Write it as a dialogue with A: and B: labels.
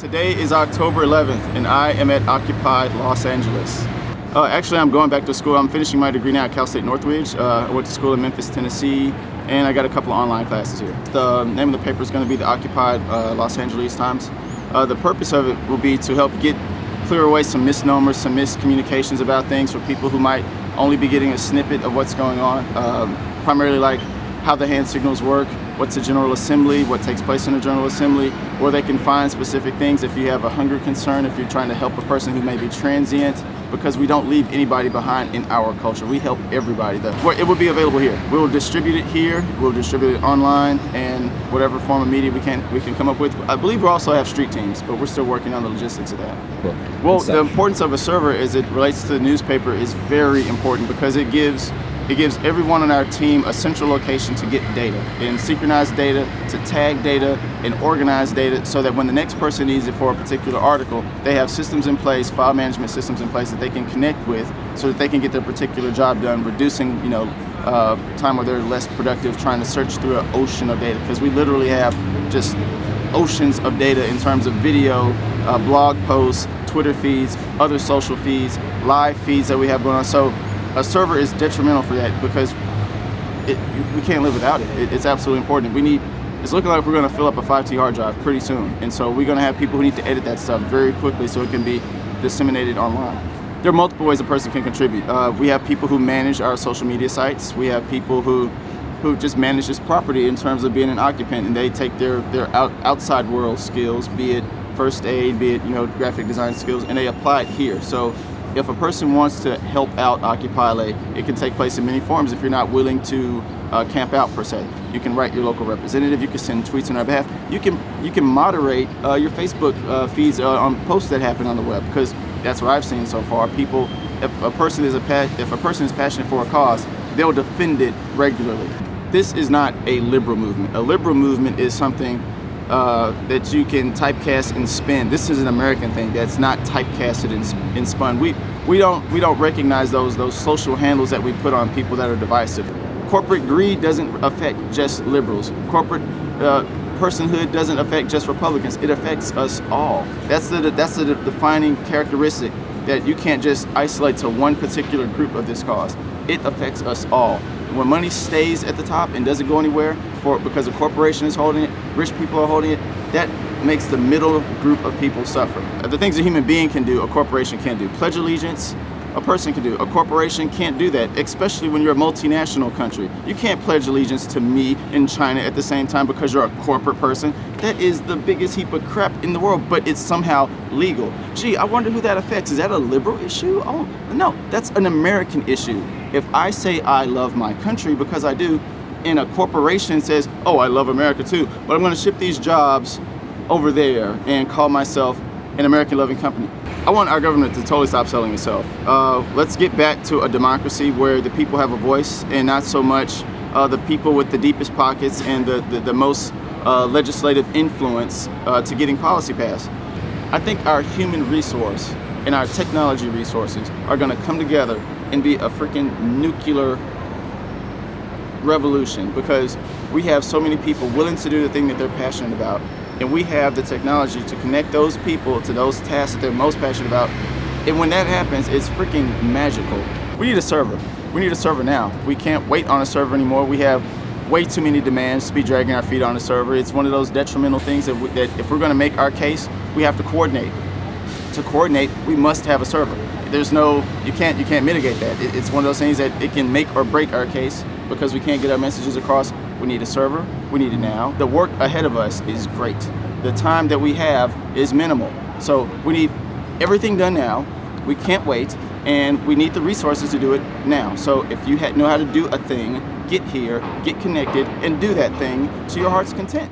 A: Today is October 11th and I am at Occupied Los Angeles. Actually, I'm going back to school. I'm finishing my degree now at Cal State Northridge. I went to school in Memphis, Tennessee, and I got a couple of online classes here. The name of the paper is going to be the Occupied Los Angeles Times. The purpose of it will be to help clear away some misnomers, some miscommunications about things for people who might only be getting a snippet of what's going on, primarily like how the hand signals work, what's a General Assembly, what takes place in a General Assembly, where they can find specific things if you have a hunger concern, if you're trying to help a person who may be transient, because we don't leave anybody behind in our culture. We help everybody. It will be available here. We will distribute it here, we'll distribute it online, and whatever form of media we can come up with. I believe we also have street teams, but we're still working on the logistics of that.
B: Cool.
A: Well, the importance of a server as it relates to the newspaper is very important because it gives everyone on our team a central location to get data, and synchronized data, to tag data, and organize data so that when the next person needs it for a particular article, they have systems in place, file management systems in place that they can connect with so that they can get their particular job done, reducing time where they're less productive trying to search through an ocean of data, because we literally have just oceans of data in terms of video, blog posts, Twitter feeds, other social feeds, live feeds that we have going on. So a server is detrimental for that because we can't live without it. It's absolutely important. It's looking like we're going to fill up a 5T hard drive pretty soon, and so we're going to have people who need to edit that stuff very quickly so it can be disseminated online. There are multiple ways a person can contribute. We have people who manage our social media sites. We have people who just manage this property in terms of being an occupant, and they take their outside world skills, be it first aid, be it graphic design skills, and they apply it here. So if a person wants to help out Occupy LA, it can take place in many forms if you're not willing to camp out per se. You can write your local representative, you can send tweets on our behalf, you can moderate your Facebook feeds on posts that happen on the web, because that's what I've seen so far. People, if a person is passionate for a cause, they'll defend it regularly. This is not a liberal movement. A liberal movement is something that you can typecast and spin. This is an American thing that's not typecasted and spun. We don't recognize those social handles that we put on people that are divisive. Corporate greed doesn't affect just liberals. Corporate personhood doesn't affect just Republicans. It affects us all. That's the defining characteristic, that you can't just isolate to one particular group of this cause. It affects us all. When money stays at the top and doesn't go anywhere because a corporation is holding it, rich people are holding it, that makes the middle group of people suffer. The things a human being can do, a corporation can't do. Pledge allegiance, a person can do. A corporation can't do that, especially when you're a multinational country. You can't pledge allegiance to me in China at the same time because you're a corporate person. That is the biggest heap of crap in the world, but it's somehow legal. Gee, I wonder who that affects. Is that a liberal issue? Oh, no, that's an American issue. If I say I love my country, because I do, and a corporation says, oh, I love America too, but I'm going to ship these jobs over there and call myself an American-loving company. I want our government to totally stop selling itself. Let's get back to a democracy where the people have a voice, and not so much the people with the deepest pockets and the most legislative influence to getting policy passed. I think our human resource and our technology resources are going to come together and be a freaking nuclear revolution, because we have so many people willing to do the thing that they're passionate about, and we have the technology to connect those people to those tasks that they're most passionate about. And when that happens, it's freaking magical. We need a server. We need a server now. We can't wait on a server anymore. We have way too many demands to be dragging our feet on a server. It's one of those detrimental things that if we're going to make our case, we have to coordinate. To coordinate, we must have a server. You can't mitigate that. It's one of those things that it can make or break our case, because we can't get our messages across. We need a server. We need it now. The work ahead of us is great. The time that we have is minimal. So we need everything done now. We can't wait, and we need the resources to do it now. So if you know how to do a thing, get here, get connected, and do that thing to your heart's content.